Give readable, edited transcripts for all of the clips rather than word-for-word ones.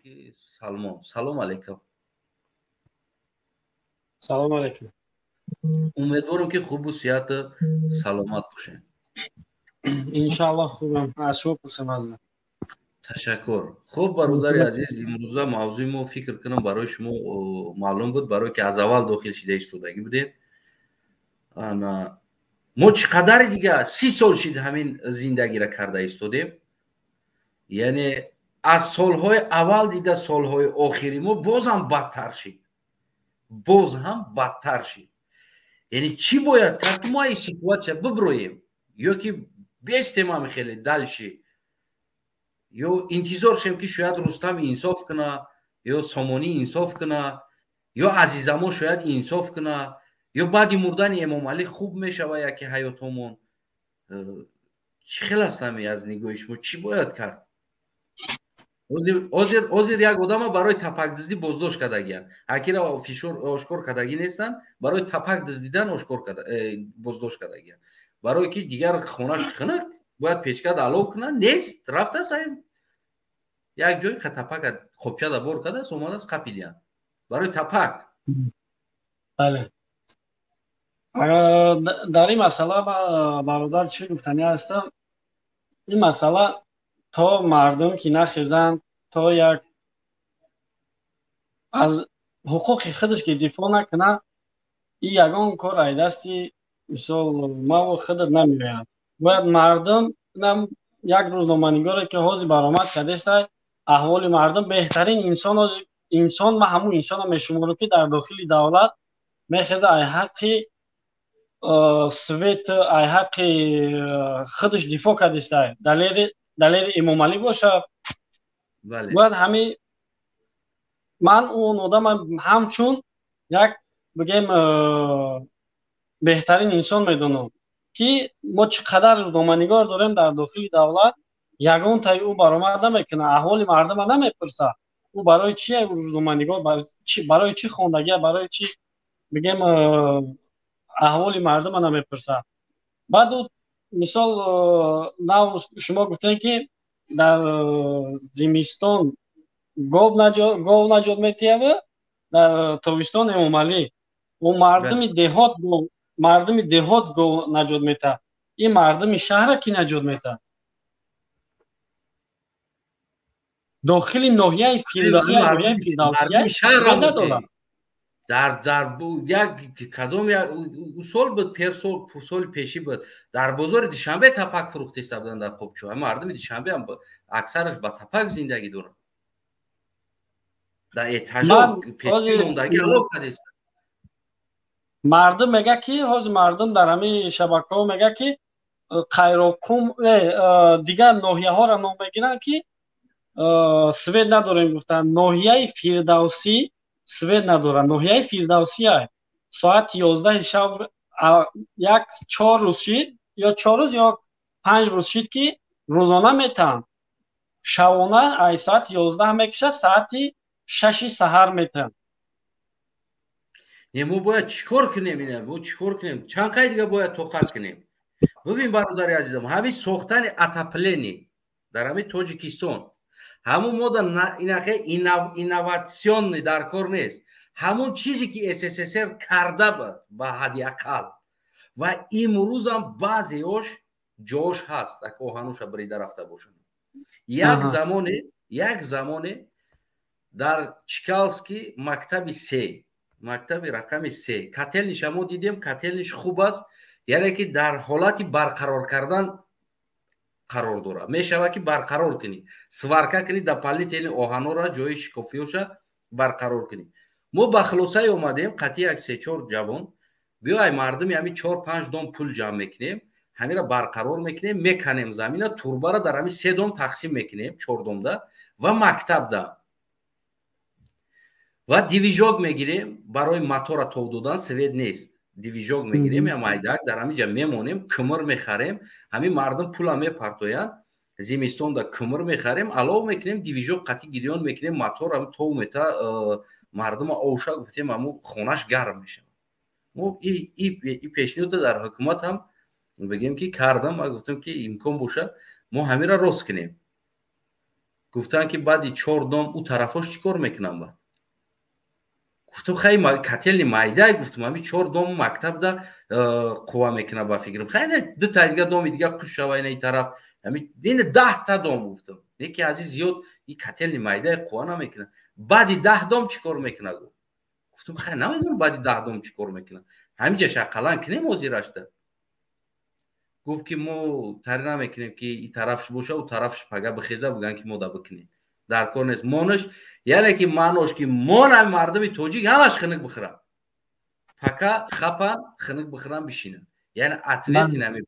که سلام علیکم. سلام علیکم. امیدوارم که خوب و صحت سلامت باشین. انشالله خوبم. از شما پرسم از تشکر. خوب برادر عزیز، امروز موضوع ما فکر کنم برای شما معلوم بود، برای که از اول داخل شده ایستادگی بودیم. انا ما چقدر دیگه 30 سال شد همین زندگی را کرده ایستادیم. یعنی از سالهای اول دیده سالهای آخری ما باز هم بدتر شد. یعنی چی باید کرد که ما این سیتواسیون ببرویم؟ یا که بیستیم هم خیلی دلشی، یا انتظار شیم که شاید رستم انصاف کنه، یا سامانی انصاف کنه، یا عزیزما شاید انصاف کنه، یا بعد مردن امام علی خوب میشه و یکی حیاتمون. چی خیلی است همی از نگاه شما چی باید کرد؟ حاضر یک آدم برای تپک دزدی بازداشت کردگیان، هرکی را فشار آشکار کردگی نیستن، برای تپک دزدیدن آشکار بازداشت کردگیان، برای که دیگر خونش خنک باید پیچکد علاو کنه نیست، رفته سایم یک جای تپک خوبچه دا بار کرده است اومده است قپیلیان برای تپک. بله. در این مسئله برادر چی گفتنی هستم؟ این مسئله تا مردم که نخیزند، تا یک از حقوق خودش که دفاع نکنه، این یگان کار ای دستی مثال ما و خودت نمی‌بینم. باید مردم یک روزنامه‌نگاری که حاضر برآمد کرده است احوال مردم بهترین انسان و همون انسان هم میشماره که در داخل دولت میخزه ای حقی سویت ای حقی خودش دفاع کرده است دلیل امام علی باشه. باید همین من اون آدم همچون یک بگیم بهترین انسان میدونم که ما چقدر روزنامه‌نگار داریم در داخل دولت، یگان تای او برآمد نمیکنه، احوال مردم نمیپرسه. او برای چی روزنامه‌نگار برای چی خواندگی، برای چی بگیم احوال مردم نمیپرسه. بعد مثال نه شما گفتین که در زمستان گاو نجات میتیه، در تابستان امام علی و مردم دهات گاو نجات میته، این مردم شهر کی نجات میته؟ داخل ناحیه فیردوسی شهر نداره. در یک کدام یک سال بود، سال پیشی بود، در بازار دوشنبه تپک فروخته است بودن در خوبچو. اما مردم دوشنبه هم اکثرش با تپک زندگی دارن. در اتجاه پیشی موندگی علاق کرده است. مردم میگه که مردم در همه شبکه ها میگه که قیراقوم دیگر ناحیه ها را نام میگیرن که سوید ندارن. گفتن ناحیه فیردوسی سوید ندارن. ناحیه فیردوسی ساعت 11 شب یک 4 روز شد یا 4 روز یا 5 روز شد که روزانه میتن، شبانه ای ساعت 11 میکشه، ساعت 6 سحر میتن. ما باید چیکار کنیم؟ چند قید دیگه باید توقف کنیم؟ ببین برادر عزیزم، همین ساختن اتاپلنی در همین تاجیکستان، همون ما در اینوواسیون در کار نیست، همون چیزی که SSSR کرده بود به حدی اقل و امروز هم بعضیاش جاش هست که آهنوش بریده رفته باشن. یک زمانه در چکالسکی مکتب رقم 3 کتلنش ما دیدیم، کتلنش خوب است، یعنی که در حالتی برقرار کردن قرار داره. میشه که برقرار کنی، سوارکا کنی، در پلیت این آهنو را جای شکافیوشا برقرار کنی. ما به خلاصه اومدیم قطعی یک 3-4 جوان بیای مردم همین 4-5 دام پول جمع میکنیم، همین را برقرار میکنیم، میکنیم زمین توربه را در همین 3 دام تقسیم میکنیم، 4 دام ده و مکتب ده و دیویژوگ میگیریم برای موتور تاو دادن. سوید نیست، دیویژوگ میگیریم یا مایدک در همینجا میمونیم، کمر میخریم، همین مردم پولا میپرتوین، زمستون دا کمر میخریم، علاوه میکنیم دیویژوگ قطعی گیریان میکنیم، موتور هم تاو میته، مردم اوشا گفتیم همون خونش گرم میشه. ما این پیشنهاد در حکومت هم بگیم که کردم و گفتم که امکان باشه ما همین را راست کنیم. گفتن که بعد 4 دام او طرفاش چیکار میکنن بعد؟ گفتم خیلی کتل مایده، گفتم همین 4 دام مکتب دا قوا میکنه با فکرم خیلی دو تا دیگه دام دیگه خوش شوه این طرف همین دین 10 تا دام گفتم یکی از زیاد این کتل مایده قوا نمیکنه. بعد 10 دام چیکار میکنه؟ گفتم خیلی نمیدونم بعد 10 دام چیکار میکنه، همینجا شقلان کنیم وزیرش ده. گفت که ما تری نمیکنیم که این طرفش باشه و طرفش پگه بخیزه بگن که ما دا بکنیم، در کار نیست. مانش یعنی که مانوش که مان مردم توجیک همش خنک بخورن، پکا خپن خنک بخورن بشینن، یعنی اتویتی نمی.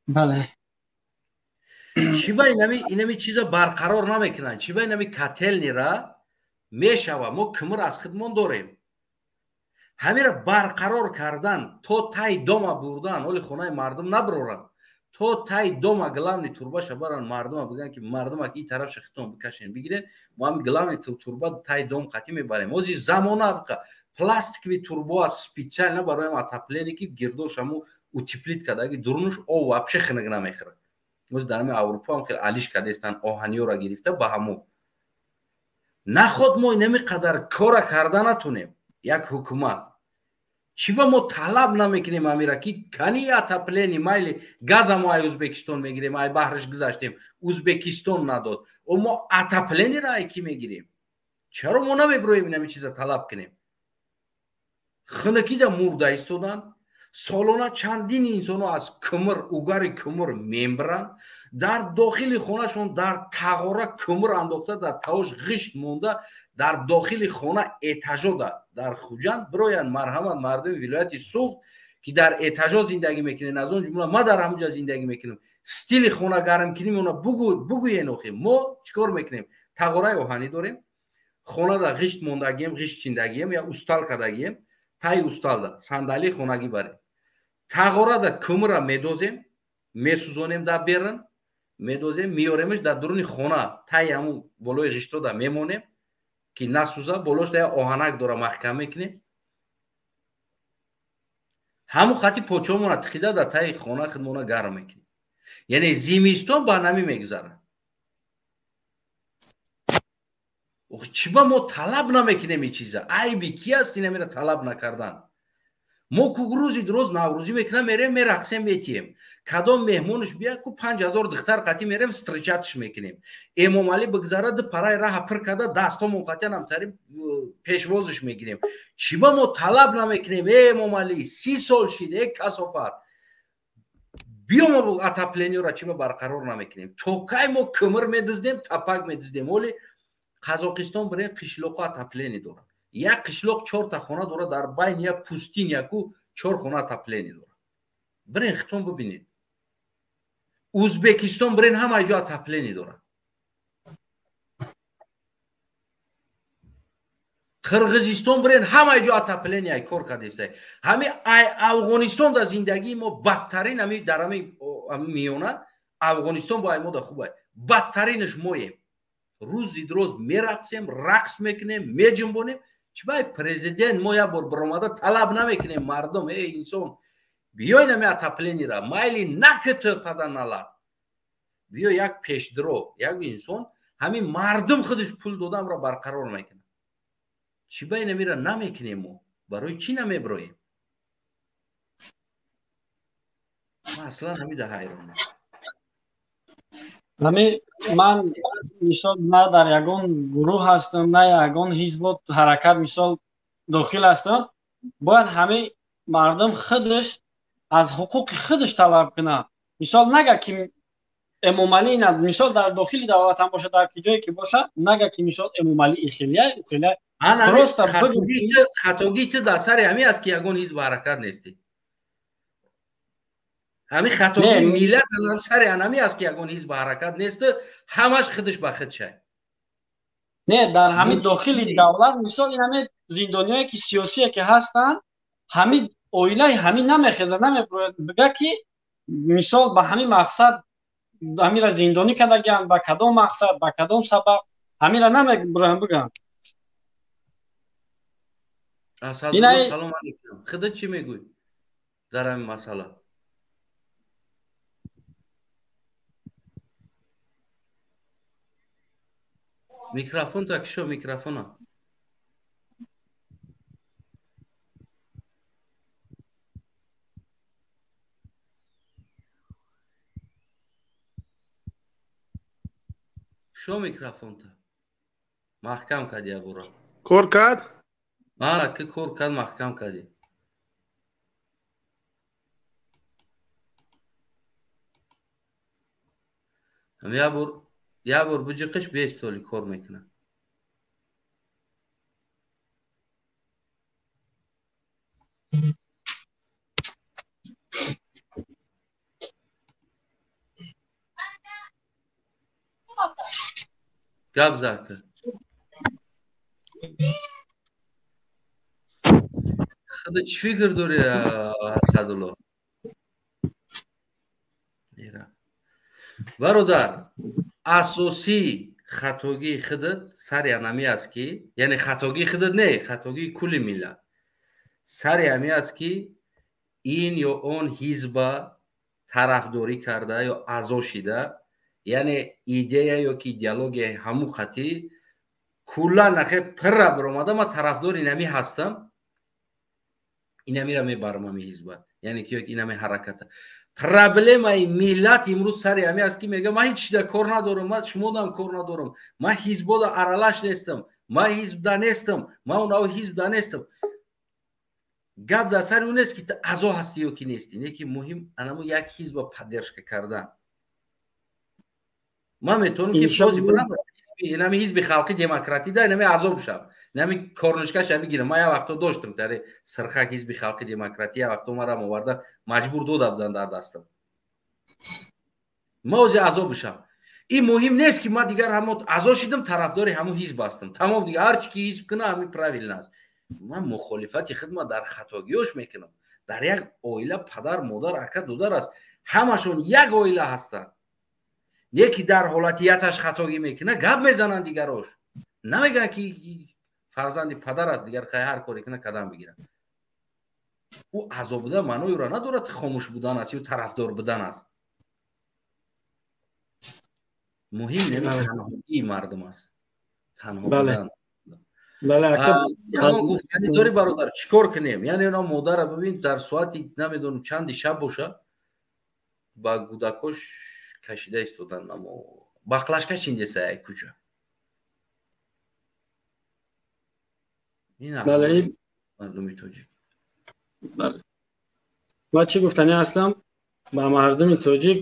بله چی با اینمی چیزا برقرار نمیکنن، چی با اینمی کتل نیره میشوه. ما کمر از خودمون داریم، همین را برقرار کردن تا تای دوما بردن ولی خونه مردم نبرورن، تا تای دوما گلامنی توربا شبرن مردم بگن که مردم که این طرف شختون بکشین بگیرین، ما هم گلامنی توربا تای دوم قطعی میبریم. اوزی زمانه بقا پلاستیکی توربا سپیچل نبرایم اتپلینی که گردوش همو اوتیپلیت کده اگه درونش او وابشه خنگ نمیخوره. اوز در اروپا هم خیلی علیش کده استن آهنیو را گرفته با همو نخود ما اینمی قدر کار کردن نتونیم. یک حکومت چی با ما طلب نمیکنیم امیره که کنی یا تپلینی مایلی گاز ما ازبکستان میگیریم، ای بحرش گذاشتیم ازبکستان نداد و ما اتپلینی را کی میگیریم؟ چرا ما نمیبرویم اینمی چیزا طلب کنیم؟ خنکی دا مرده ایستادن، سالانه چندین انسانو از کمر اوگار کمر میمبرن، در داخل خونهشون در تغاره کمر انداخته، در تاوش غشت مونده، در داخل خانه اتاجا در خوجند براین مرحمت مردم ولایت سوخت که در اتاجا زندگی میکنین. از اون جمله ما در همونجا زندگی میکنیم، استیل خانه گرم کنیم اونا بگوی نوخیم. ما چیکار میکنیم؟ تغاره آهنی داریم، خانه در غشت موندگیم، غشت چیندگیم یا استال کدگیم، تای استال دا صندلی خانگی بریم، تغاره در کمر میدوزیم، میسوزونیم در بیرن میدوزیم میاریمش در درون خانه، تای همون بالای غشت دا میمونیم که نسوزه، بالاش در آهنک داره محکم میکنیم، همون خطی پوچه‌مون تخیده در تای خانه خودمون گرم میکنیم. یعنی زمستون با نمی میگذره. چی با ما طلب نمیکنیم این چیزا؟ عیبی کی هست این میره طلب نکردن؟ ما کو روزی دروز نوروزی میکنیم میریم میرقصیم میتیم، کدام مهمونش بیا کو 5000 دختر قطعی میریم استرچاتش میکنیم، امام علی بگذاره ده پرای راه پر کده دستامون قطعا هم تریم پیشوازش میگیریم. چی با ما طلب نمیکنیم؟ ای امام علی 30 سال شده یک کسافت بیا ما اتپلینی را چی با برقرار نمیکنیم؟ تو کای ما کمر میدزدیم تپک میدزدیم. ولی قزاقستان برای قشلاق اتپلینی داره، یک قشلاق 4 تا خانه داره، در بین یک پوستین یکو 4 خانه اتپلینی داره. برین خطون ببینید. ازبکستان برین همه جا اتپلینی داره، قرغیزستان برین همه جا اتپلینی ای کار کردیسته. همین افغانستان در زندگی ما بدترین همین در همین میونه افغانستان با ما خوبه، بدترینش ماییم. روزی روز میرقصیم، رقص میکنیم، میجنبونیم. چی باید پرزیدنت ما یک بار برآمده طلب نمیکنیم مردم ای انسان بیاین همین اتپلینی را مایلی نکت پدن نلد بیا یک پیشدرو یک انسان همین مردم خودش پول دادم را برقرار میکنه. چی باید نمیره نمیکنیم؟ ما برای چی نمیبرویم؟ ما اصلا همین ده حیرانم. من مثال نه در یگان گروه هستم نه یگان حزب حرکت مثال داخل هستم، باید همه مردم خودش از حقوق خودش طلب کنه. مثال نگه که امام علی نه، مثال در داخل دولت هم باشه در جایی که باشه نگه که مثال امام علی اخلیه درست خطاگی تو در سر همین است که یگان حزب حرکت نیستی. همین خطاگی میلت هم سر همین است که یگان حزب حرکت نیست، همش خودش به خود شه. نه در همین داخل دولت مثال این همه زندانیایی که سیاسی که هستن همین اویله همین نمیخزه بگه که مثال به همین مقصد همین را زندانی کردگن با کدام مقصد با کدام سبب همین را نمیگن بگن. سلام علیکم. خودت چی میگوی در این مسئله؟ Mikrofon ta kişo mikrofona. Kişo mikrofon ta. Mahkam kadi ya bura. کار کرد؟ Ki kor kad mahkam kadi. Ya bur bu çıkış 5 toli kor mekine. Gab zakı. Xıdı çi fikir dur ya Asadulo. Бародар, асосии хатогии худат сари ҳамин аст ки, яъне хатогии худат не, хатогии кулли миллат. Сари ҳамин аст ки ин ё он ҳизба тарафдорӣ карда ё аъзо шида, яъне идея ёки идеологияи ҳамун қатӣ куллан нахе пирра биромада ман тарафдори инамӣ ҳастам. Инамира мебарам ҳамин ҳизба, яъне ки ёки инамин ҳараката. Проблемаи миллат имрӯз сари ҳамин аст ки мегӯям ман ҳеҷ чида кор надорам, ман шумодам кор надорам, ман ҳизбода аралаш нестам, ман ҳизбда нестам, ман унаҳо ҳизбда нестам. Гап дар сари он нест ки аъзо ҳастӣ ё ки нестӣ, не ки муҳим анамо як ҳизба поддержка кардан. Ман метавонам ки бози бурам инами ҳизби халқи демократӣ да инами аъзо бишам, инами корнишкаша бигирам. Ман як вақто доштам тари сирхак ҳизби халқи демократӣ, як вақто марам оварда маҷбур дода буданд дар дастам. Ман ози аъзо бишам. Ин муҳим нест ки ман дигар ҳамон аъзо шидам, тарафдори ҳамон ҳизб ҳастам. Тамом дигар ҳар чи ки ҳизб кунад ҳамин правилно аст. Ман мухолифати хидмат дар хатогиёш мекунам. Дар як оила падар, модар, ака, дудар аст. Ҳамашон як оила ҳастанд. Не ки дар ҳолати яташ хатогӣ мекунад, гап мезананд дигарош. Намегӯянд ки фарзанди падар аст, дигар хай ҳар коре кунад қадам бигирад. ӯ аъзо будан маънои ӯро надорад хомӯш будан аст ё тарафдор будан аст. муҳим неми танҳоии мардум аст. Танҳо будан. ягон гуфтанӣ дорӣ бародар, чӣ кор кунем? Яъне ona модара бибин дар соати намедонам чанди шаб боша, ба кӯдакош кашида истодан, амо бақлашка чиндеса як куҷа. Ин аҳволи мардуми тоҷик. ман чӣ гуфтанӣ ҳастам ба мардуми тоҷик.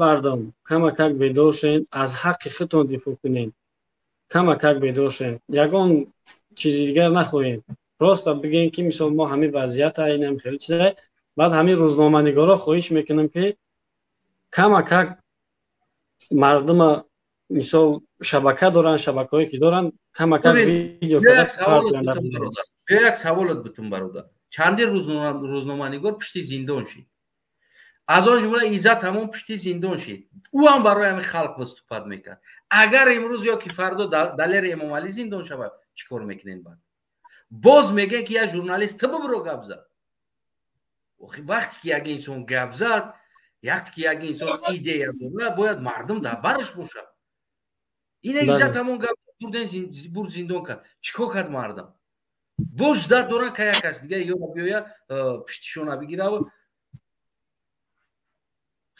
мардум камакак бедор шен, аз ҳаққи худтон дифоъ кунед. камакак бедор шен, ягон чизи дигар нахоҳем. роста бигӯем ки мисол мо ҳамин вазъията инам хеле чизае. баъд ҳамин рӯзноманигоро хоҳиш мекунам ки камакак мардума мисол шабака доранд, шабакаҳое ки доранд, камакак видео як саволот бутун бародар. Чандин рӯзноманигор пишти зиндон шид. аз он ҷумла Иззат ҳамон пишти зиндон шид. ӯ ҳам барои ҳамин халқ выступат мекард. агар имрӯз ё ки фардо далери Эмомалӣ зиндон шавад, чӣ кор мекунед? баъд боз мегӯянд ки як журналист ту бибиро гап зад. вақте ки як инсон гап зад, вақте ки як инсон идея дорад, бояд мардум дар бараш бошад. ин Иззат ҳамон гап бурд зиндон кард. чӣ кор кард мардум? бош дад доранд ка як кас дигар ё биёя пиштишона бигира.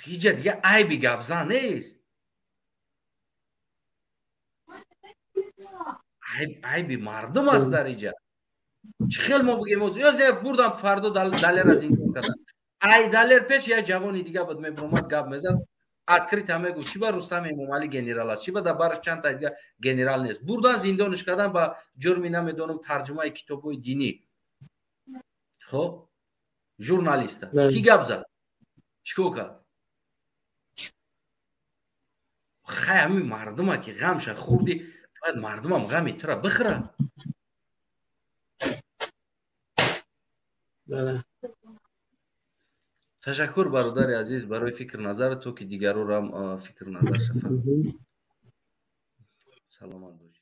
ҳиҷа дигар айби гапзан нест. айби мардум аст дар иҷа. чӣ хел мо бигем ёз бурдам фардо далера зиндон кардан. ай далер пеш як ҷавони дигар буд мебиромад гап мезад. открита мегӯфт чӣ ба Рустам Эмомалӣ генерал аст, чӣ ба дабараш чанд та дигар генерал нест. бурдан зиндониш кардан ба ҷурми намедонам тарҷумаи китобҳои динӣ. хоб журналиста ки гап зад, чӣ кор кард? хай ҳамин мардума ки ғамша хурди, бояд мардумам ғами тура бихӯра. ташаккур бародари азиз барои фикрназару то ки дигарорам фикрназарша фаҳманд. саломат бош.